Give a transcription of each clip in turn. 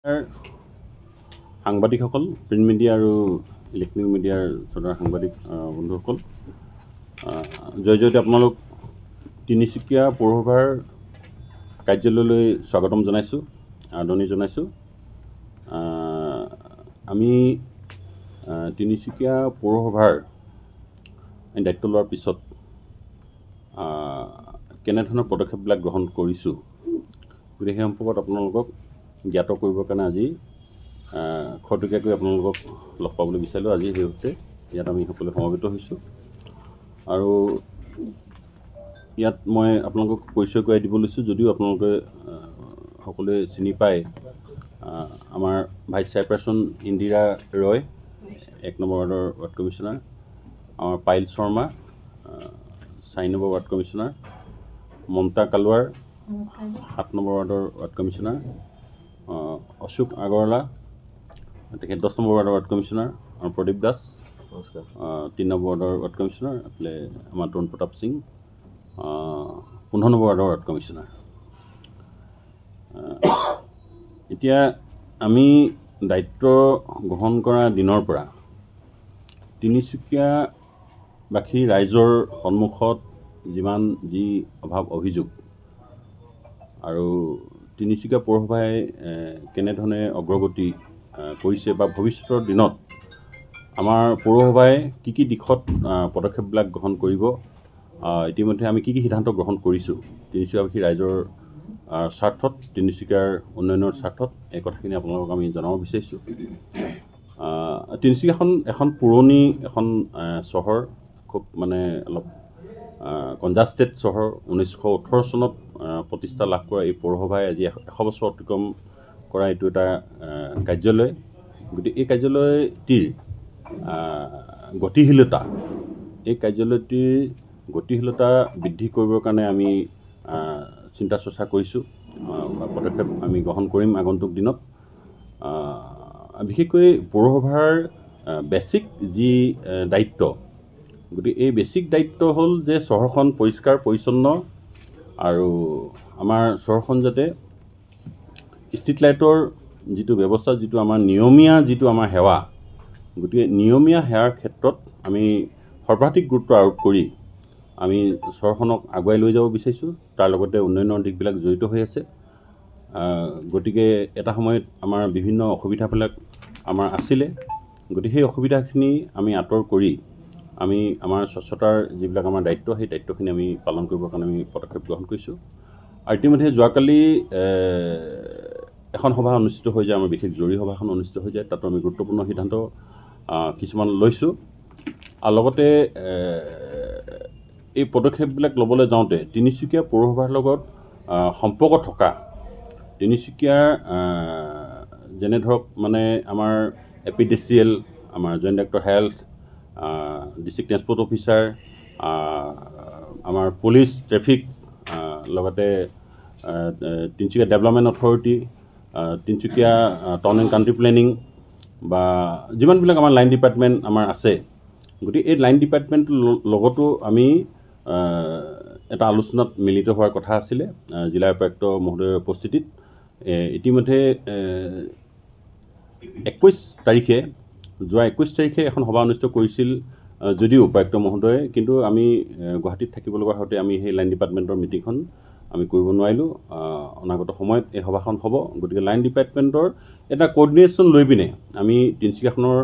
সাংবাদিকসকল, print media আৰু electronic মিডিয়াৰ শ্ৰোতাৰ সাংবাদিক বন্ধুসকল, জয়তে আপোনালোক তিনিচুকীয়া পৌৰসভাৰ কাৰ্যালয়লৈ স্বাগতম জনাইছোঁ, আদৰণি জনাইছোঁ। আমি তিনিচুকীয়া পৌৰসভাৰ দায়িত্ব লোৱাৰ পিছত কেনেধৰণৰ পদক্ষেপবিলাক গ্ৰহণ কৰিছোঁ, গতিকে সেই সম্পৰ্কত আপোনালোকক জ্ঞাত কৰিবৰ কাৰণে আজি খৰতকীয়াকৈ আপোনালোকক লগ পাবলৈ বিচাৰিলোঁ। আজি সেই সূত্ৰে ইয়াত আমি সকলোৱে সমবেত হৈছোঁ আৰু ইয়াত মই আপোনালোকক পৰিচয় কৰাই দিব লৈছোঁ। যদিও আপোনালোকে সকলোৱে চিনি পায়, আমাৰ ভাইচ চেয়াৰপাৰ্চন ইন্দিৰা ৰয়, 1 নম্বৰ ৱাৰ্ডৰ ৱাৰ্ড কমিশ্যনাৰ, আমাৰ পাইল শৰ্মা 4 নম্বৰ ৱাৰ্ড কমিশ্যনাৰ, মমতা কালৱাৰ 7 নম্বৰ ৱাৰ্ডৰ ৱাৰ্ড কমিশ্যনাৰ, অশোক আগৰৱালা তেখেত 10 নম্বৰ ৱাৰ্ডৰ ৱাৰ্ড কমিশ্যনাৰ, আৰু প্ৰদীপ দাস 3 নম্বৰ ৱাৰ্ডৰ ৱাৰ্ড কমিশ্যনাৰ, এইফালে আমাৰ তৰুণ প্ৰতাপ সিং 15 নম্বৰ ৱাৰ্ডৰ ৱাৰ্ড কমিশ্যনাৰ। এতিয়া আমি দায়িত্ব গ্ৰহণ কৰা দিনৰ পৰা তিনিচুকীয়াবাসী ৰাইজৰ সন্মুখত যিমান যি অভাৱ অভিযোগ আৰু তিনিচুকীয়া পৌৰসভাই কেনেধৰণে অগ্ৰগতি কৰিছে বা ভৱিষ্যতৰ দিনত আমাৰ পৌৰসভাই কি দিশত পদক্ষেপবিলাক গ্ৰহণ কৰিব, ইতিমধ্যে আমি কি সিদ্ধান্ত গ্ৰহণ কৰিছোঁ তিনিচুকীয়াবাসী ৰাইজৰ স্বাৰ্থত, তিনিচুকীয়াৰ উন্নয়নৰ স্বাৰ্থত, এই কথাখিনি আপোনালোকক আমি জনাব বিচাৰিছোঁ। তিনিচুকীয়াখন এখন পুৰণি চহৰ, খুব অলপ কনজাষ্টেড চহৰ। 1918 চনত প্ৰতিষ্ঠা লাভ কৰা এই পৌৰসভাই আজি 100 বছৰ অতিক্ৰম কৰা এইটো এটা কাৰ্যালয়। গতিকে এই কাৰ্যালয়টিৰ গতিশীলতা, গতিশীলতা বৃদ্ধি কৰিবৰ কাৰণে আমি চিন্তা চৰ্চা কৰিছোঁ বা পদক্ষেপ আমি গ্ৰহণ কৰিম আগন্তুক দিনত। বিশেষকৈ পৌৰসভাৰ বেছিক যি দায়িত্ব, গতিকে এই বেছিক দায়িত্ব হ'ল যে চহৰখন পৰিষ্কাৰ পৰিচ্ছন্ন আৰু আমাৰ চহৰখন যাতে ষ্ট্ৰীট লাইটৰ যিটো ব্যৱস্থা, যিটো আমাৰ নিয়মীয়া আমাৰ সেৱা, গতিকে নিয়মীয়া সেৱাৰ ক্ষেত্ৰত আমি সৰ্বাধিক গুৰুত্ব আৰোপ কৰি আমি চহৰখনক আগুৱাই লৈ যাব বিচাৰিছোঁ। তাৰ লগতে উন্নয়নৰ দিশবিলাক জড়িত হৈ আছে। গতিকে এটা সময়ত আমাৰ বিভিন্ন অসুবিধাবিলাক আমাৰ আছিলে, গতিকে সেই অসুবিধাখিনি আমি আঁতৰ কৰি আমি আমাৰ স্বচ্ছতাৰ যিবিলাক আমাৰ দায়িত্ব, সেই দায়িত্বখিনি আমি পালন কৰিবৰ কাৰণে আমি পদক্ষেপ গ্ৰহণ কৰিছোঁ। আৰু ইতিমধ্যে যোৱাকালি এখন সভা অনুষ্ঠিত হৈ যায়, আমাৰ বিশেষ জৰুৰী সভাখন অনুষ্ঠিত হৈ যায়। তাতো আমি গুৰুত্বপূৰ্ণ সিদ্ধান্ত কিছুমান লৈছোঁ। আৰু লগতে এই পদক্ষেপবিলাক ল'বলৈ যাওঁতে তিনিচুকীয়া পৌৰসভাৰ লগত সম্পৰ্ক থকা তিনিচুকীয়াৰ যেনে ধৰক আমাৰ APDCL, আমাৰ joint director health, district transport officer, আমাৰ পুলিচ, ট্ৰেফিক, লগতে Tinsukia development authority, Tinsukia town and country planning বা যিমানবিলাক আমাৰ লাইন ডিপাৰ্টমেণ্ট আমাৰ আছে, গতিকে এই লাইন ডিপাৰ্টমেণ্টৰ লগতো আমি এটা আলোচনাত মিলিত হোৱাৰ কথা আছিলে জিলা উপায়ুক্ত মহোদয়ৰ উপস্থিতিত। ইতিমধ্যে 21 তাৰিখে এখন সভা অনুষ্ঠিত কৰিছিল যদিও উপায়ুক্ত মহোদয়ে, কিন্তু আমি গুৱাহাটীত থাকিব লগা হওঁতে আমি সেই লাইন ডিপাৰ্টমেণ্টৰ মিটিংখন আমি কৰিব নোৱাৰিলোঁ। অনাগত সময়ত এই সভাখন হ'ব। গতিকে লাইন ডিপাৰ্টমেণ্টৰ এটা কোঅৰ্ডিনেশ্যন লৈ পিনে আমি তিনিচুকীয়াখনৰ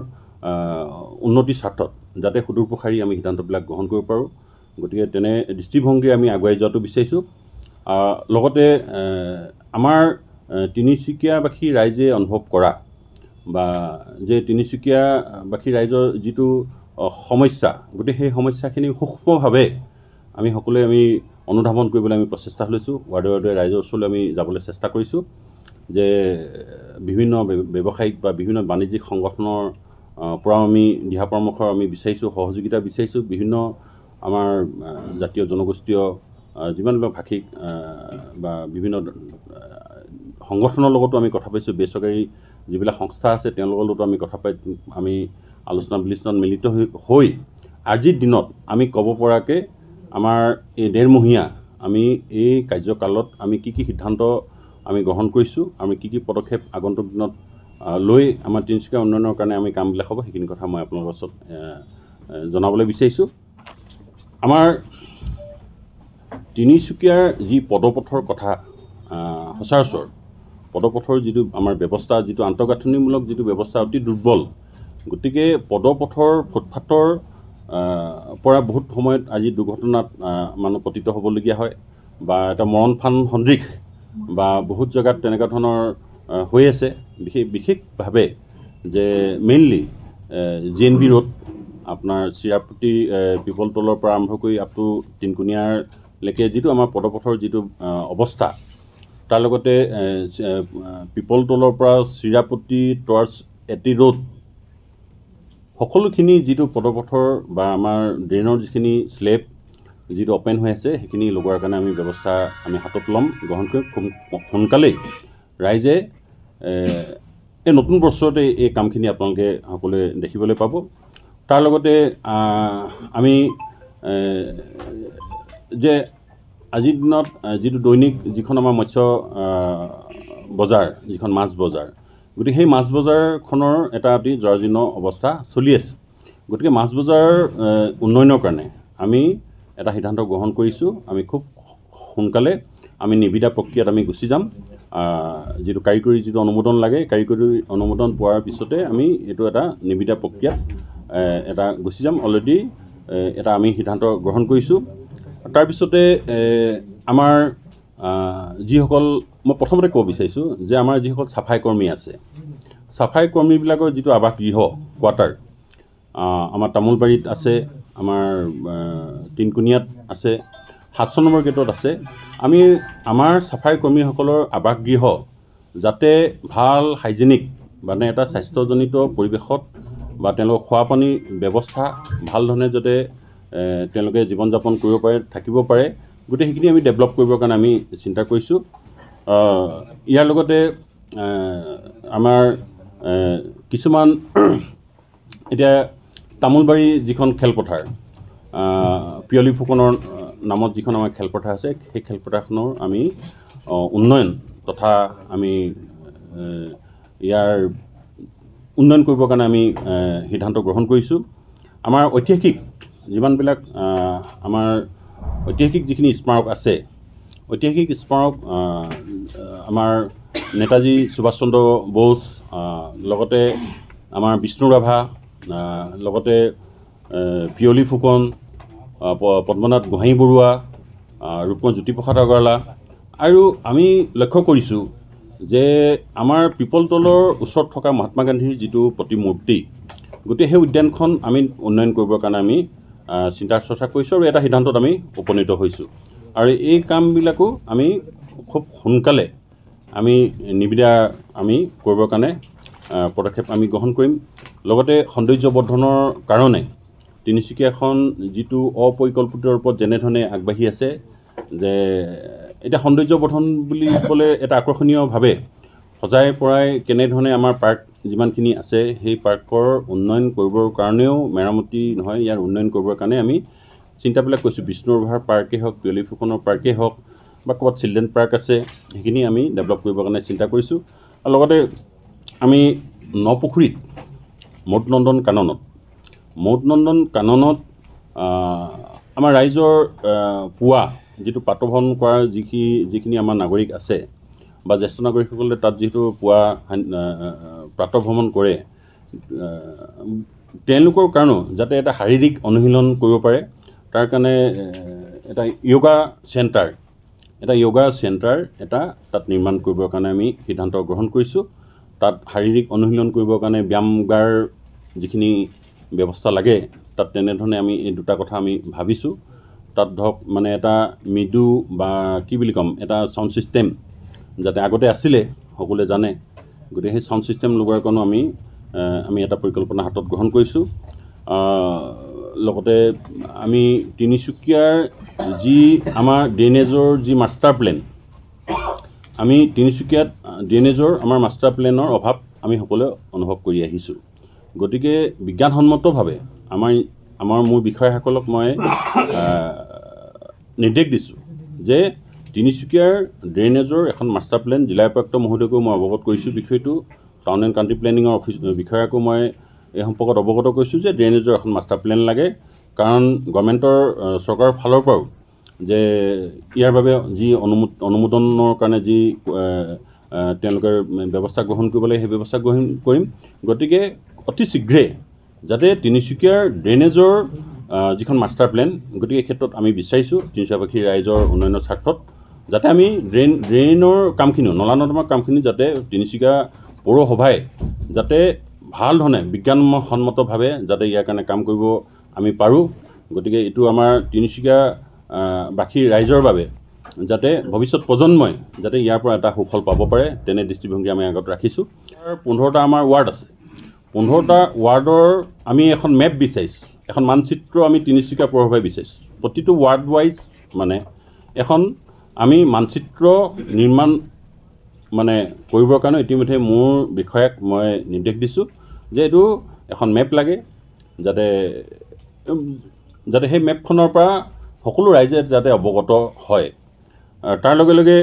উন্নতিৰ স্বাৰ্থত যাতে সুদূৰ প্ৰসাৰী আমি সিদ্ধান্তবিলাক গ্ৰহণ কৰিব পাৰোঁ, গতিকে তেনে দৃষ্টিভংগীৰে আমি আগুৱাই যোৱাটো বিচাৰিছোঁ। লগতে আমাৰ তিনিচুকীয়াবাসী ৰাইজে অনুভৱ কৰা বা যে তিনিচুকীয়াবাসী ৰাইজৰ যিটো সমস্যা, গতিকে সেই সমস্যাখিনি সূক্ষ্মভাৱে আমি সকলোৱে অনুধাৱন কৰিবলৈ আমি প্ৰচেষ্টা লৈছোঁ। ৱাৰ্ডে ৰাইজৰ ওচৰলৈ আমি যাবলৈ চেষ্টা কৰিছোঁ যে বিভিন্ন ব্যৱসায়িক বা বিভিন্ন বাণিজ্যিক সংগঠনৰ পৰাও আমি দিহা পৰামৰ্শ আমি বিচাৰিছোঁ, সহযোগিতা বিচাৰিছোঁ। বিভিন্ন আমাৰ জাতীয় জনগোষ্ঠীয় যিমানবিলাক ভাষিক বা বিভিন্ন সংগঠনৰ লগতো আমি কথা পাতিছোঁ। বেচৰকাৰী যিবিলাক সংস্থা আছে তেওঁলোকৰ লগতো আমি কথা পাতি আমি আলোচনা বিলোচনাত মিলিত হৈ আজিৰ দিনত আমি ক'ব পৰাকৈ আমাৰ এই 1.5 মহীয়া আমি এই কাৰ্যকালত আমি কি সিদ্ধান্ত আমি গ্ৰহণ কৰিছোঁ। আমি কি পদক্ষেপ আগন্তুক দিনত লৈ আমাৰ তিনিচুকীয়া উন্নয়নৰ কাৰণে আমি কামবিলাক হ'ব সেইখিনি কথা মই আপোনালোকৰ ওচৰত জনাবলৈ বিচাৰিছোঁ। আমাৰ তিনিচুকীয়াৰ যি পদপথৰ কথা সচৰাচৰ পদপথৰ যিটো আমাৰ ব্যৱস্থা, যিটো আন্তঃগাঁথনিমূলক যিটো ব্যৱস্থা অতি দুৰ্বল। গতিকে পদপথৰ ফুটপাথৰ পৰা বহুত সময়ত আজি দুৰ্ঘটনাত মানুহ পতিত হ'বলগীয়া হয় বা এটা মৰণফান সদৃশ বা বহুত জেগাত তেনেকুৱা ধৰণৰ হৈ আছে। বিশেষভাৱে যে মেইনলি GNB ৰোড আপোনাৰ চিৰাপতি পিপলতলৰ পৰা আৰম্ভ কৰি আপ টু তিনকুণীয়ালৈকে যিটো আমাৰ পদপথৰ যিটো অৱস্থা, তাৰ লগতে পিপলতলৰ পৰা চিৰাপতি টুৱাৰ্ডছ এটি ৰোড সকলোখিনি যিটো পদপথৰ বা আমাৰ ড্ৰেইনৰ যিখিনি স্লেব যিটো অপেন হৈ আছে সেইখিনি লগোৱাৰ কাৰণে আমি ব্যৱস্থা আমি হাতত ল'ম, গ্ৰহণ কৰিম। খুব সোনকালেই ৰাইজে এই নতুন বছৰতে এই কামখিনি আপোনালোকে সকলোৱে দেখিবলৈ পাব। তাৰ লগতে আমি যে আজিৰ দিনত যিটো দৈনিক যিখন আমাৰ মৎস্য বজাৰ, যিখন মাছ বজাৰ, গতিকে সেই মাছ বজাৰখনৰ এটা অতি জৰাজীৰ্ণ অৱস্থা চলি আছে। গতিকে মাছ বজাৰ উন্নয়নৰ কাৰণে আমি এটা সিদ্ধান্ত গ্ৰহণ কৰিছোঁ। আমি খুব সোনকালে আমি নিবিদা প্ৰক্ৰিয়াত আমি গুচি যাম। যিটো কাৰিকৰী যিটো অনুমোদন লাগে, কাৰিকৰী অনুমোদন পোৱাৰ পিছতে আমি এইটো এটা নিবিদা প্ৰক্ৰিয়াত এটা গুচি যাম। অলৰেডি এটা আমি সিদ্ধান্ত গ্ৰহণ কৰিছোঁ। তাৰপিছতে আমাৰ যিসকল, মই প্ৰথমতে ক'ব বিচাৰিছোঁ যে আমাৰ যিসকল চাফাই কৰ্মী আছে, চাফাই কৰ্মীবিলাকৰ যিটো আৱাস গৃহ কোৱাৰ্টাৰ আমাৰ তামোলবাৰীত আছে, আমাৰ তিনকুণীয়াত আছে, 7 নম্বৰ গেটত আছে। আমি আমাৰ চাফাই কৰ্মীসকলৰ আৱাস গৃহ যাতে ভাল হাইজেনিক মানে এটা স্বাস্থ্যজনিত পৰিৱেশত বা তেওঁলোকৰ খোৱা পানীৰ ব্যৱস্থা ভাল ধৰণে যাতে তেওঁলোকে জীৱন যাপন কৰিব পাৰে, থাকিব পাৰে, গতিকে সেইখিনি আমি ডেভেলপ কৰিবৰ কাৰণে আমি চিন্তা কৰিছোঁ। ইয়াৰ লগতে আমাৰ কিছুমান এতিয়া তামোলবাৰী যিখন খেলপথাৰ, পিয়লি ফুকনৰ নামত যিখন আমাৰ খেলপথাৰ আছে, সেই খেলপথাৰখনৰ আমি উন্নয়ন তথা আমি ইয়াৰ উন্নয়ন কৰিবৰ কাৰণে আমি সিদ্ধান্ত গ্ৰহণ কৰিছোঁ। আমাৰ ঐতিহাসিক যিমানবিলাক আমাৰ ঐতিহাসিক যিখিনি স্মাৰক আছে, ঐতিহাসিক স্মাৰক আমাৰ নেতাজী সুভাষ চন্দ্ৰ বোস, লগতে আমাৰ বিষ্ণু ৰাভা, লগতে পিয়লি ফুকন, পদ্মনাথ গোহাঁই বৰুৱা, ৰূপকোঁৱৰ জ্যোতিপ্ৰসাদ আগৰৱালা, আৰু আমি লক্ষ্য কৰিছোঁ যে আমাৰ পিপলতলৰ ওচৰত থকা মহাত্মা গান্ধীৰ যিটো প্ৰতিমূৰ্তি, গতিকে সেই উদ্যানখন আমি উন্নয়ন কৰিবৰ কাৰণে আমি চিন্তা চৰ্চা কৰিছোঁ আৰু এটা সিদ্ধান্তত আমি উপনীত হৈছোঁ। আৰু এই কামবিলাকো আমি খুব সোনকালে আমি নিবিদা আমি কৰিবৰ কাৰণে পদক্ষেপ আমি গ্ৰহণ কৰিম। লগতে সৌন্দৰ্য বৰ্ধনৰ কাৰণে তিনিচুকীয়াখন যিটো অপৰিকল্পিত ৰূপত যেনেধৰণে আগবাঢ়ি আছে, যে এতিয়া সৌন্দৰ্য বৰ্ধন বুলি ক'লে এটা আকৰ্ষণীয়ভাৱে সজাই পৰাই কেনেধৰণে আমাৰ পাৰ্ক যিমানখিনি আছে সেই পাৰ্কৰ উন্নয়ন কৰিবৰ কাৰণেও মেৰামতি নহয়, ইয়াৰ উন্নয়ন কৰিবৰ কাৰণে আমি চিন্তাবিলাক কৰিছোঁ। বিষ্ণু ৰাভাৰ পাৰ্কেই হওক, পিয়লি ফুকনৰ পাৰ্কেই হওক বা ক'ৰবাত চিলড্ৰেন পাৰ্ক আছে, সেইখিনি আমি ডেভেলপ কৰিবৰ কাৰণে চিন্তা কৰিছোঁ। আৰু লগতে আমি নপুখুৰীত মৌদনন্দন কাননত আমাৰ ৰাইজৰ পুৱা যিটো প্ৰাতঃভ্ৰমণ কৰাৰ যিখিনি আমাৰ নাগৰিক আছে বা জ্যেষ্ঠ নাগৰিকসকলে তাত যিহেতু পুৱা প্ৰাতঃভ্ৰমণ কৰে, তেওঁলোকৰ কাৰণেও যাতে এটা শাৰীৰিক অনুশীলন কৰিব পাৰে, তাৰ কাৰণে এটা য়োগা চেণ্টাৰ এটা তাত নিৰ্মাণ কৰিবৰ কাৰণে আমি সিদ্ধান্ত গ্ৰহণ কৰিছোঁ। তাত শাৰীৰিক অনুশীলন কৰিবৰ কাৰণে ব্যায়ামগাৰ যিখিনি ব্যৱস্থা লাগে, তাত তেনেধৰণে আমি এই দুটা কথা আমি ভাবিছোঁ। তাত ধৰক মানে এটা মৃদু বা কি বুলি ক'ম, এটা চাউণ্ড ছিষ্টেম যাতে আগতে আছিলে সকলোৱে জানে, গতিকে সেই চাউণ্ড ছিষ্টেম লগোৱাৰ কাৰণেও আমি এটা পৰিকল্পনা হাতত গ্ৰহণ কৰিছোঁ। লগতে আমি তিনিচুকীয়াৰ যি আমাৰ ড্ৰেইনেজৰ যি মাষ্টাৰ প্লেন, আমি তিনিচুকীয়াত ড্ৰেইনেজৰ আমাৰ মাষ্টাৰ প্লেনৰ অভাৱ আমি সকলোৱে অনুভৱ কৰি আহিছোঁ। গতিকে বিজ্ঞানসন্মতভাৱে মোৰ বিষয়াসকলক মই নিৰ্দেশ দিছোঁ যে তিনিচুকীয়াৰ ড্ৰেইনেজৰ এখন মাষ্টাৰ প্লেন জিলা উপায়ুক্ত মহোদয়কো মই অৱগত কৰিছোঁ বিষয়টো টাউন এণ্ড কাণ্ট্ৰি প্লেনিঙৰ বিষয়াকো মই এই সম্পৰ্কত অৱগত কৰিছোঁ যে ড্ৰেইনেজৰ এখন মাষ্টাৰ প্লেন লাগে কাৰণ গভৰ্ণমেণ্টৰ চৰকাৰৰ ফালৰ পৰাও যে ইয়াৰ বাবে যি অনুমোদনৰ কাৰণে যি তেওঁলোকে ব্যৱস্থা গ্ৰহণ কৰিব লাগে সেই ব্যৱস্থা গ্ৰহণ কৰিম গতিকে অতি শীঘ্ৰে যাতে তিনিচুকীয়াৰ ড্ৰেইনেজৰ যিখন মাষ্টাৰ প্লেন গতিকে এই ক্ষেত্ৰত আমি বিচাৰিছোঁ তিনিচুকীয়াবাসী ৰাইজৰ উন্নয়নৰ স্বাৰ্থত যাতে আমি ড্ৰেইনৰ কামখিনিও নলা নৰ্দমাৰ কামখিনি যাতে তিনিচুকীয়া পৌৰসভাই যাতে ভাল ধৰণে বিজ্ঞানসন্মতভাৱে যাতে ইয়াৰ কাৰণে কাম কৰিব আমি পাৰোঁ গতিকে এইটো আমাৰ তিনিচুকীয়া বাসী ৰাইজৰ বাবে যাতে ভৱিষ্যত প্ৰজন্মই যাতে ইয়াৰ পৰা এটা সুফল পাব পাৰে তেনে দৃষ্টিভংগী আমি আগত ৰাখিছোঁ 15টা আমাৰ ৱাৰ্ড আছে 15টা ৱাৰ্ডৰ আমি এখন মেপ বিচাৰিছোঁ এখন মানচিত্ৰ আমি তিনিচুকীয়া পৌৰসভাই বিচাৰিছোঁ প্ৰতিটো ৱাৰ্ড ৱাইজ মানে এখন আমি মানচিত্ৰ নিৰ্মাণ মানে কৰিবৰ কাৰণে ইতিমধ্যে মোৰ বিষয়াক মই নিৰ্দেশ দিছোঁ যে এইটো এখন মেপ লাগে যাতে সেই মেপখনৰ পৰা সকলো ৰাইজে যাতে অৱগত হয় তাৰ লগে লগে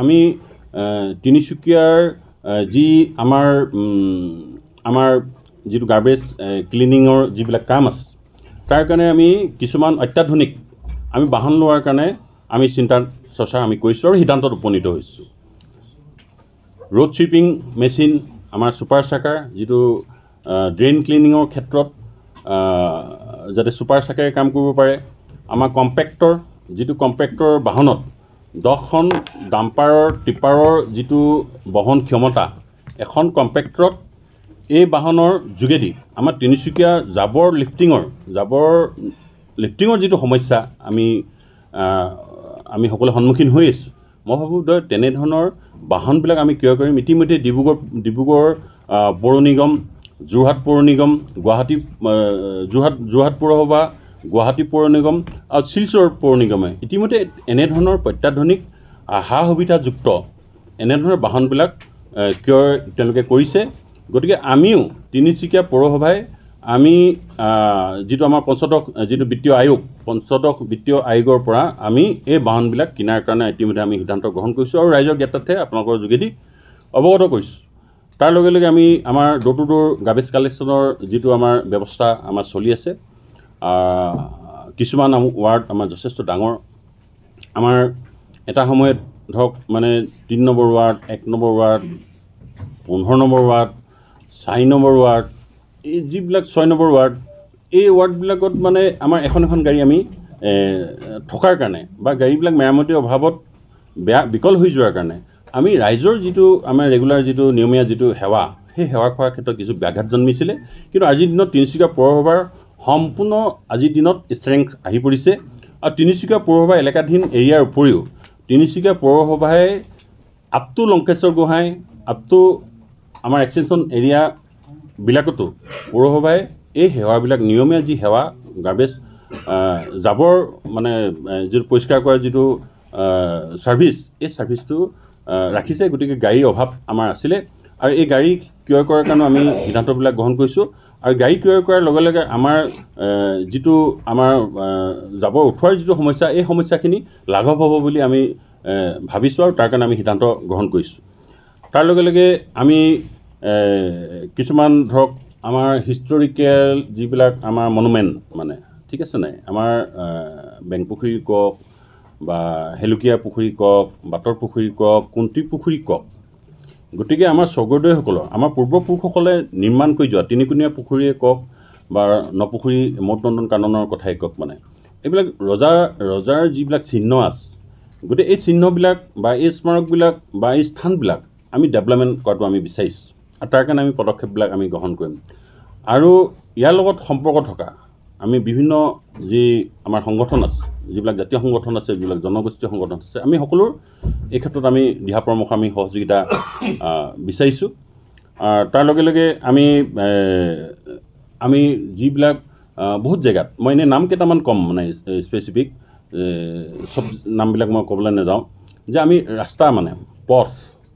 আমি তিনিচুকীয়াৰ যি আমাৰ যিটো গাৰ্বেজ ক্লিনিঙৰ যিবিলাক কাম আছে তাৰ কাৰণে আমি কিছুমান অত্যাধুনিক আমি বাহন লোৱাৰ কাৰণে আমি চিন্তা চৰ্চা আমি কৰিছোঁ আৰু সিদ্ধান্তত উপনীত হৈছোঁ ৰোড ছুইপিং মেচিন আমাৰ ছুপাৰ চাকাৰ যিটো ড্ৰেইন ক্লিনিঙৰ ক্ষেত্ৰত যাতে ছুপাৰ চাকাৰে কাম কৰিব পাৰে আমাৰ কম্পেক্টৰ যিটো কম্পেক্টৰ বাহনত 10খন ডাম্পাৰৰ টিপাৰৰ যিটো বহন ক্ষমতা এখন কম্পেক্টৰত এই বাহনৰ যোগেদি আমাৰ তিনিচুকীয়া জাবৰ লিফ্টিঙৰ যিটো সমস্যা আমি সকলোৱে সন্মুখীন হৈ আছোঁ মই ভাবোঁ তেনেধৰণৰ বাহনবিলাক আমি ক্ৰয় কৰিম ইতিমধ্যে ডিব্ৰুগড় পৌৰ নিগম যোৰহাট পৌৰ নিগম যোৰহাট পৌৰসভা গুৱাহাটী পৌৰ নিগম আৰু শিলচৰ পৌৰ নিগমে ইতিমধ্যে এনেধৰণৰ অত্যাধুনিক সা সুবিধাযুক্ত এনেধৰণৰ বাহনবিলাক ক্ৰয় তেওঁলোকে কৰিছে গতিকে আমিও তিনিচুকীয়া পৌৰসভাই আমি যিটো আমাৰ পঞ্চদশ যিটো পঞ্চদশ বিত্তীয় আয়োগৰ পৰা আমি এই বাহনবিলাক কিনাৰ কাৰণে ইতিমধ্যে আমি সিদ্ধান্ত গ্ৰহণ কৰিছোঁ আৰু ৰাইজক ইয়াতে আপোনালোকৰ যোগেদি অৱগত কৰিছোঁ তাৰ লগে লগে আমি আমাৰ ড'ৰ টু ড'ৰ গাৰ্বেজ কালেকশ্যনৰ যিটো আমাৰ ব্যৱস্থা আমাৰ চলি আছে কিছুমান ৱাৰ্ড আমাৰ যথেষ্ট ডাঙৰ আমাৰ এটা সময়ত ধৰক মানে 3 number ward 1 number ward 15 number ward 4 number ward এই যিবিলাক 6 নম্বৰ ৱাৰ্ড এই ৱাৰ্ডবিলাকত মানে আমাৰ এখন গাড়ী আমি থকাৰ কাৰণে বা গাড়ীবিলাক মেৰামতিৰ অভাৱত বিকল হৈ যোৱাৰ কাৰণে আমি ৰাইজৰ যিটো আমাৰ ৰেগুলাৰ যিটো নিয়মীয়া যিটো সেৱা সেই সেৱা খোৱাৰ ক্ষেত্ৰত কিছু ব্যাঘাত জন্মিছিলে কিন্তু আজিৰ দিনত তিনিচুকীয়া পৌৰসভাৰ সম্পূৰ্ণ আজিৰ দিনত ষ্ট্ৰেংথ আহি পৰিছে আৰু তিনিচুকীয়া পৌৰসভা এলেকাধীন এৰিয়াৰ উপৰিও তিনিচুকীয়া পৌৰসভাই up to Lankeshwar Gohain up to আমাৰ এক্সটেনশ্যন এৰিয়াবিলাকতো পৌৰসভাই এই সেৱাবিলাক নিয়মীয়া যি সেৱা গাৰ্বেজ জাবৰ মানে যিটো পৰিষ্কাৰ কৰাৰ যিটো ছাৰ্ভিচ এই ছাৰ্ভিচটো ৰাখিছে গতিকে গাড়ীৰ অভাৱ আমাৰ আছিলে আৰু এই গাড়ী ক্ৰয় কৰাৰ কাৰণে আমি সিদ্ধান্তবিলাক গ্ৰহণ কৰিছোঁ আৰু গাড়ী ক্ৰয় কৰাৰ লগে লগে আমাৰ যিটো আমাৰ জাবৰ উঠোৱাৰ যিটো সমস্যা এই সমস্যাখিনি লাঘৱ হ'ব বুলি আমি ভাবিছোঁ আৰু তাৰ কাৰণে আমি সিদ্ধান্ত গ্ৰহণ কৰিছোঁ তাৰ লগে লগে আমি কিছুমান ধৰক আমাৰ হিষ্টৰিকেল যিবিলাক আমাৰ মনুমেণ্ট মানে ঠিক আছে নাই আমাৰ বেংপুখুৰী কওক বা হেলুকীয়া পুখুৰী কওক বাটৰ পুখুৰী কওক কুন্তি পুখুৰী কওক গতিকে আমাৰ স্বৰ্গদেউসকলৰ আমাৰ পূৰ্বপুৰুষসকলে নিৰ্মাণ কৰি যোৱা তিনিকুণীয়া পুখুৰীয়ে কওক বা নপুখুৰী মৌতনন্দন কাননৰ কথাই কওক মানে এইবিলাক ৰজাৰ যিবিলাক চিহ্ন আছে গতিকে এই চিহ্নবিলাক বা এই স্মাৰকবিলাক বা এই স্থানবিলাক আমি ডেভেলপমেণ্ট কৰাটো আমি বিচাৰিছোঁ আৰু তাৰ কাৰণে আমি পদক্ষেপবিলাক আমি গ্ৰহণ কৰিম আৰু ইয়াৰ লগত সম্পৰ্ক থকা আমি বিভিন্ন যি আমাৰ সংগঠন আছে যিবিলাক জাতীয় সংগঠন আছে যিবিলাক জনগোষ্ঠীয় সংগঠন আছে আমি সকলোৰ এই ক্ষেত্ৰত আমি দিহা পৰামৰ্শ আমি সহযোগিতা বিচাৰিছোঁ তাৰ লগে লগে আমি যিবিলাক বহুত জেগাত মই এনেই নাম কেইটামান ক'ম মানে স্পেচিফিক চব নামবিলাক মই ক'বলৈ নাযাওঁ যে আমি ৰাস্তা মানে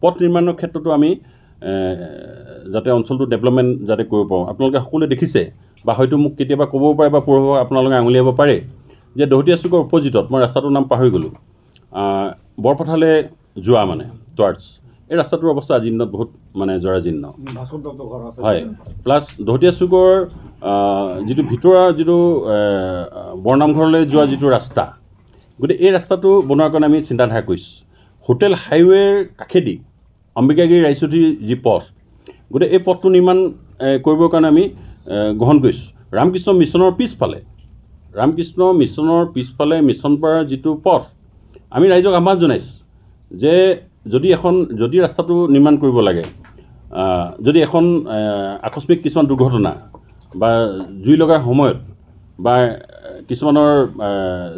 পথ নিৰ্মাণৰ ক্ষেত্ৰতো আমি যাতে অঞ্চলটো ডেভেলপমেণ্ট যাতে কৰিব পাৰোঁ আপোনালোকে সকলোৱে দেখিছে বা হয়তো মোক কেতিয়াবা ক'বও পাৰে বা পৌৰসভা আপোনালোকে আঙুলিয়াব পাৰে যে দহতীয়া চুকৰ অপজিটত মই ৰাস্তাটোৰ নাম পাহৰি গ'লোঁ বৰপথাৰলৈ যোৱা মানে টুৱাৰ্ডছ এই ৰাস্তাটোৰ অৱস্থা আজিৰ দিনত বহুত মানে জৰাজীৰ্ণ হয় প্লাছ দহতীয়া চুকৰ যিটো ভিতৰুৱা যিটো বৰনামঘৰলৈ যোৱা যিটো ৰাস্তা গতিকে এই ৰাস্তাটো বনোৱাৰ কাৰণে আমি চিন্তাধাৰা কৰিছোঁ হোটেল হাইৱেৰ কাষেদি অম্বিকাগিৰি ৰায়চৌধুৰীৰ যি পথ গতিকে এই পথটো নিৰ্মাণ কৰিবৰ কাৰণে আমি গ্ৰহণ কৰিছোঁ ৰামকৃষ্ণ মিছনৰ পিছফালে মিছনপাৰাৰ যিটো পথ আমি ৰাইজক আহ্বান জনাইছোঁ যে যদি ৰাস্তাটো নিৰ্মাণ কৰিব লাগে যদি এখন আকস্মিক কিছুমান দুৰ্ঘটনা বা জুই লগাৰ সময়ত বা কিছুমানৰ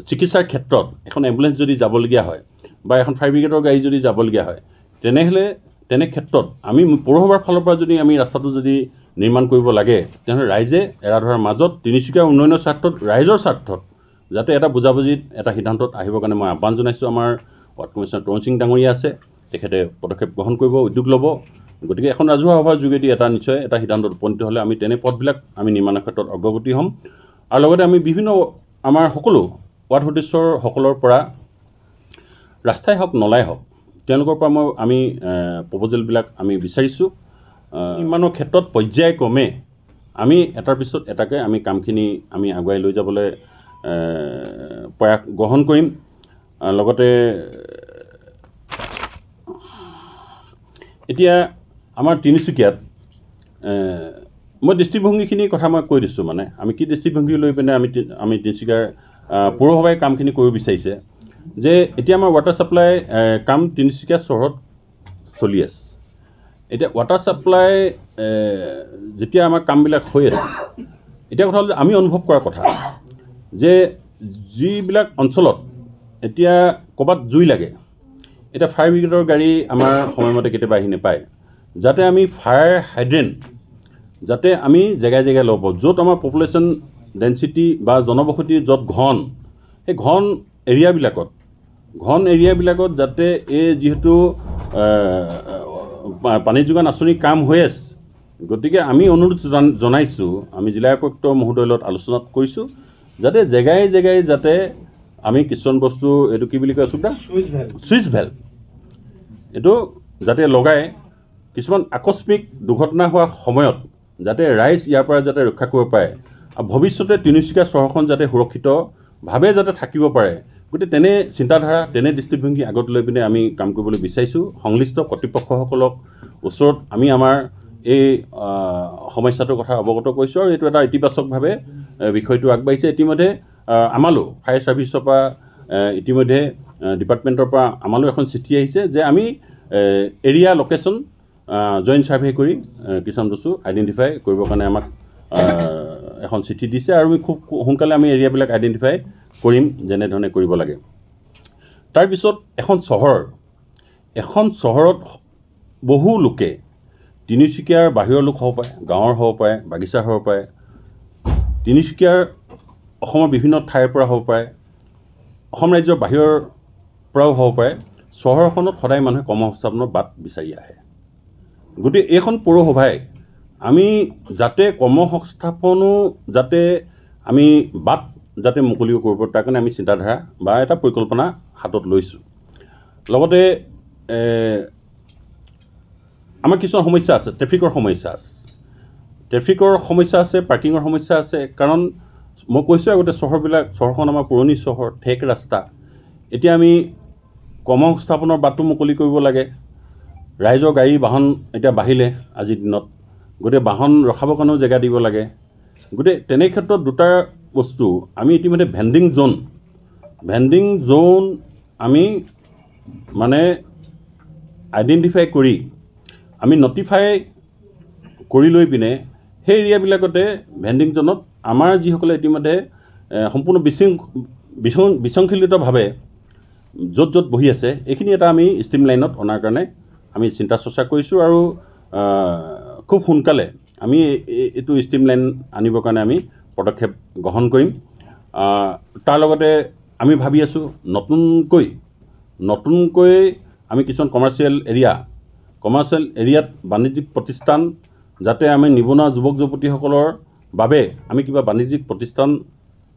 চিকিৎসাৰ ক্ষেত্ৰত এখন এম্বুলেঞ্চ যদি যাবলগীয়া হয় বা এখন ফায়াৰ ব্ৰিগেডৰ গাড়ী যদি যাবলগীয়া হয় তেনে ক্ষেত্ৰত আমি পৌৰসভাৰ ফালৰ পৰা যদি আমি ৰাস্তাটো যদি নিৰ্মাণ কৰিব লাগে তেনেহ'লে ৰাইজে এৰা ধৰাৰ মাজত তিনিচুকীয়াৰ উন্নয়নৰ স্বাৰ্থত ৰাইজৰ স্বাৰ্থত যাতে এটা বুজাবুজিত এটা সিদ্ধান্তত আহিবৰ কাৰণে মই আহ্বান জনাইছোঁ আমাৰ ৱাৰ্ড কমিশ্যনাৰ তৰুণ সিং ডাঙৰীয়া আছে তেখেতে পদক্ষেপ গ্ৰহণ কৰিব উদ্যোগ ল'ব গতিকে এখন ৰাজহুৱা সভাৰ যোগেদি নিশ্চয় এটা সিদ্ধান্তত উপনীত হ'লে আমি তেনে পথবিলাক আমি নিৰ্মাণৰ ক্ষেত্ৰত অগ্ৰগতি হ'ম আৰু লগতে আমি বিভিন্ন আমাৰ সকলো ৱাৰ্ড সদস্যসকলৰ পৰা ৰাস্তাই হওক নলাই হওক তেওঁলোকৰ পৰা আমি প্ৰপ'জেলবিলাক আমি বিচাৰিছোঁ নিৰ্মাণৰ ক্ষেত্ৰত পৰ্যায়ক্ৰমে আমি এটাৰ পিছত এটাকৈ আমি কামখিনি আমি আগুৱাই লৈ যাবলৈ প্ৰয়াস গ্ৰহণ কৰিম লগতে এতিয়া আমাৰ তিনিচুকীয়াত মই দৃষ্টিভংগীখিনিৰ কথা মই কৈ দিছোঁ মানে আমি কি দৃষ্টিভংগী লৈ পিনে আমি তিনিচুকীয়াৰ পৌৰসভাই কামখিনি কৰিব বিচাৰিছে যে এতিয়া আমাৰ ৱাটাৰ ছাপ্লাই কাম তিনিচুকীয়া চহৰত চলি আছে এতিয়া ৱাটাৰ ছাপ্লাই যেতিয়া আমাৰ কামবিলাক হৈ আছে এতিয়া কথা হ'ল যে আমি অনুভৱ কৰাৰ কথা যে যিবিলাক অঞ্চলত এতিয়া ক'ৰবাত জুই লাগে এতিয়া ফায়াৰ ব্ৰিগেডৰ গাড়ী আমাৰ সময়মতে কেতিয়াবা আহি নাপায় যাতে আমি ফায়াৰ হাইড্ৰেণ্ট যাতে আমি জেগাই জেগাই ল'ব পাৰোঁ য'ত আমাৰ পপুলেশ্যন ডেঞ্চিটি বা জনবসতি য'ত ঘন সেই ঘন এৰিয়াবিলাকত যাতে এই যিহেতু পানী যোগান আঁচনিৰ কাম হৈ আছে গতিকে আমি অনুৰোধ জনাইছোঁ আমি জিলা উপায়ুক্ত মহোদয়ৰ লগত আলোচনাত কৰিছোঁ যাতে জেগাই জেগাই যাতে আমি কিছুমান বস্তু এইটো কি বুলি কয় ছুইচ ভেল্ভ এইটো যাতে লগাই কিছুমান আকস্মিক দুৰ্ঘটনা হোৱাৰ সময়ত যাতে ৰাইজ ইয়াৰ পৰা যাতে ৰক্ষা কৰিব পাৰে আৰু ভৱিষ্যতে তিনিচুকীয়া চহৰখন যাতে সুৰক্ষিতভাৱে যাতে থাকিব পাৰে গতিকে তেনে চিন্তাধাৰা তেনে দৃষ্টিভংগী আগত লৈ পিনে আমি কাম কৰিবলৈ বিচাৰিছোঁ সংশ্লিষ্ট কৰ্তৃপক্ষসকলক ওচৰত আমি আমাৰ এই সমস্যাটোৰ কথা অৱগত কৰিছোঁ আৰু এইটো এটা ইতিবাচকভাৱে বিষয়টো আগবাঢ়িছে ইতিমধ্যে আমালৈ ফায়াৰ ছাৰ্ভিচৰ পৰা ইতিমধ্যে ডিপাৰ্টমেণ্টৰ পৰা আমালৈ এখন চিঠি আহিছে যে আমি এৰিয়া লোকেশ্যন জইণ্ট ছাৰ্ভে কৰি কিছুমান বস্তু আইডেণ্টিফাই কৰিবৰ কাৰণে আমাক এখন চিঠি দিছে আৰু আমি খুব সোনকালে আমি এৰিয়াবিলাক আইডেণ্টিফাই কৰিম যেনেধৰণে কৰিব লাগে তাৰপিছত এখন চহৰত বহু লোকে তিনিচুকীয়াৰ বাহিৰৰ লোক হ'ব পাৰে গাঁৱৰ হ'ব পাৰে বাগিচাৰ হ'ব পাৰে তিনিচুকীয়াৰ অসমৰ বিভিন্ন ঠাইৰ পৰা হ'ব পাৰে অসম ৰাজ্যৰ বাহিৰৰ পৰাও হ'ব পাৰে চহৰখনত সদায় মানুহে কৰ্মসংস্থাপনৰ বাট বিচাৰি আহে গতিকে এইখন পৌৰসভাই আমি যাতে কৰ্মসংস্থাপনো যাতে আমি বাট যাতে মুকলি কৰিব তাৰ কাৰণে আমি চিন্তাধাৰা বা এটা পৰিকল্পনা হাতত লৈছোঁ লগতে আমাৰ কিছুমান সমস্যা আছে ট্ৰেফিকৰ সমস্যা আছে পাৰ্কিঙৰ সমস্যা আছে কাৰণ মই কৈছোঁ আগতে চহৰখন আমাৰ পুৰণি চহৰ ঠেক ৰাস্তা এতিয়া আমি কৰ্মসংস্থাপনৰ বাটটো মুকলি কৰিব লাগে ৰাইজৰ গাড়ী বাহন এতিয়া বাঢ়িলে আজিৰ দিনত গতিকে বাহন ৰখাবৰ কাৰণেও জেগা দিব লাগে গতিকে তেনে ক্ষেত্ৰত দুটা বস্তু আমি ইতিমধ্যে ভেণ্ডিং জ'ন আমি মানে আইডেণ্টিফাই কৰি আমি নটিফাই কৰি লৈ পিনে সেই এৰিয়াবিলাকতে ভেণ্ডিং জ'নত আমাৰ যিসকলে ইতিমধ্যে সম্পূৰ্ণ বিশৃংখলিতভাৱে য'ত বহি আছে এইখিনি এটা আমি ষ্ট্ৰীম লাইনত অনাৰ কাৰণে আমি চিন্তা চৰ্চা কৰিছোঁ আৰু খুব সোনকালে আমি এইটো ষ্ট্ৰীম লাইন আনিবৰ কাৰণে আমি পদক্ষেপ গ্ৰহণ কৰিম তাৰ লগতে আমি ভাবি আছোঁ নতুনকৈ আমি কিছুমান কমাৰ্চিয়েল এৰিয়াত বাণিজ্যিক প্ৰতিষ্ঠান যাতে আমি নিবনুৱা যুৱক যুৱতীসকলৰ বাবে আমি কিবা বাণিজ্যিক প্ৰতিষ্ঠান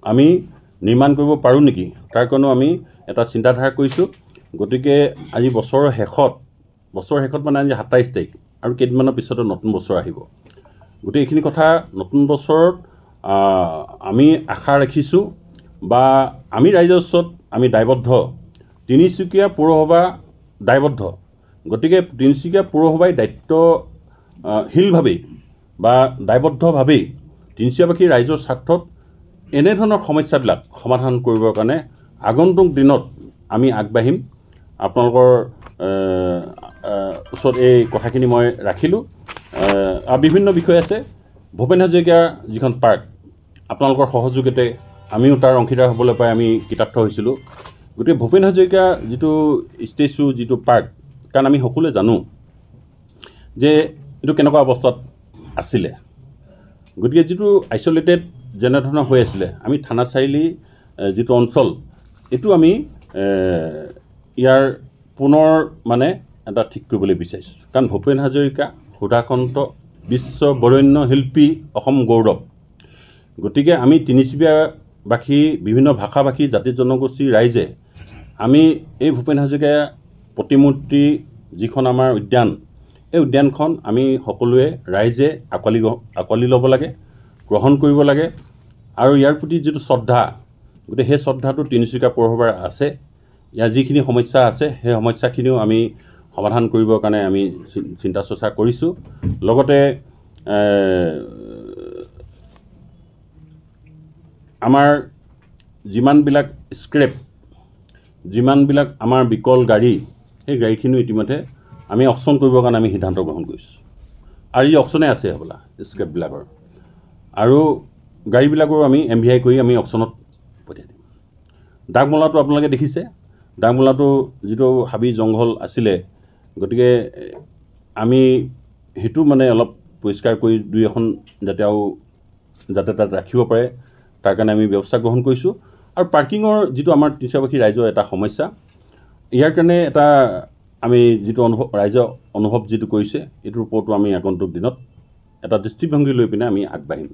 আমি নিৰ্মাণ কৰিব পাৰোঁ নেকি তাৰ কাৰণেও আমি এটা চিন্তাধাৰা কৰিছোঁ গতিকে আজি বছৰৰ শেষত মানে আজি 27 তাৰিখ আৰু কেইদিনমানৰ পিছতে নতুন বছৰ আহিব। গতিকে এইখিনি কথা নতুন বছৰত আমি আশা ৰাখিছোঁ বা আমি ৰাইজৰ ওচৰত আমি দায়বদ্ধ। তিনিচুকীয়া পৌৰসভা দায়বদ্ধ। গতিকে তিনিচুকীয়া পৌৰসভাই দায়িত্বশীলভাৱেই বা দায়বদ্ধভাৱেই তিনিচুকীয়াবাসী ৰাইজৰ স্বাৰ্থত এনেধৰণৰ সমস্যাবিলাক সমাধান কৰিবৰ কাৰণে আগন্তুক দিনত আমি আগবাঢ়িম। আপোনালোকৰ ওচৰত এই কথাখিনি মই ৰাখিলোঁ। আৰু বিভিন্ন বিষয় আছে। ভূপেন হাজৰিকা যিখন পাৰ্ক, আপোনালোকৰ সহযোগিতাৰে আমিও তাৰ অংশীদাৰ হ'বলৈ পাই আমি কৃতাৰ্থ হৈছিলোঁ। গতিকে ভূপেন হাজৰিকা যিটো ষ্টেচু, যিটো পাৰ্ক, কাৰণ আমি সকলোৱে জানো যে এইটো কেনেকুৱা অৱস্থাত আছিলে। গতিকে যিটো আইচলেটেড যেনেধৰণৰ হৈ আছিলে, আমি থানা চাৰিআলি যিটো অঞ্চল, এইটো আমি ইয়াৰ পুনৰ মানে এটা ঠিক কৰিবলৈ বিচাৰিছোঁ। কাৰণ ভূপেন হাজৰিকা সুধাকন্ত বিশ্ব বৰেণ্য শিল্পী, অসম গৌৰৱ। গতিকে আমি তিনিচুকীয়াবাসী, বিভিন্ন ভাষাভাষী, জাতি জনগোষ্ঠীৰ ৰাইজে আমি এই ভূপেন হাজৰিকা প্ৰতিমূৰ্তি যিখন আমাৰ উদ্যান, এই উদ্যানখন আমি সকলোৱে ৰাইজে আঁকোৱালি ল'ব লাগে, গ্ৰহণ কৰিব লাগে। আৰু ইয়াৰ প্ৰতি যিটো শ্ৰদ্ধা, গতিকে সেই শ্ৰদ্ধাটো তিনিচুকীয়া পৌৰসভাৰ আছে। ইয়াৰ যিখিনি সমস্যা আছে সেই সমস্যাখিনিও আমি সমাধান কৰিবৰ কাৰণে আমি চিন্তা চৰ্চা কৰিছোঁ। লগতে আমাৰ যিমানবিলাক স্ক্ৰেপ, যিমানবিলাক আমাৰ বিকল গাড়ী, সেই গাড়ীখিনিও ইতিমধ্যে আমি অকশ্যন কৰিবৰ কাৰণে আমি সিদ্ধান্ত গ্ৰহণ কৰিছোঁ। আৰু এই অকশ্যনে আছে হ'বলা স্ক্ৰেপবিলাকৰ। আৰু গাড়ীবিলাকৰো আমি MVI কৰি আমি অকশ্যনত পঠিয়াই দিম। ডাকমলাটো আপোনালোকে দেখিছে, ডাকমলাটো যিটো হাবি জংঘল আছিলে, গতিকে আমি সেইটো মানে অলপ পৰিষ্কাৰ কৰি দুই এখন যাতে তাত ৰাখিব পাৰে, তাৰ কাৰণে আমি ব্যৱস্থা গ্ৰহণ কৰিছোঁ। আৰু পাৰ্কিঙৰ যিটো আমাৰ তিনিচুকীয়াবাসী ৰাইজৰ এটা সমস্যা, ইয়াৰ কাৰণে এটা আমি যিটো ৰাইজৰ অনুভৱ যিটো কৰিছে, এইটোৰ ওপৰতো আমি আগন্তুক দিনত এটা দৃষ্টিভংগী লৈ পিনে আমি আগবাঢ়িম।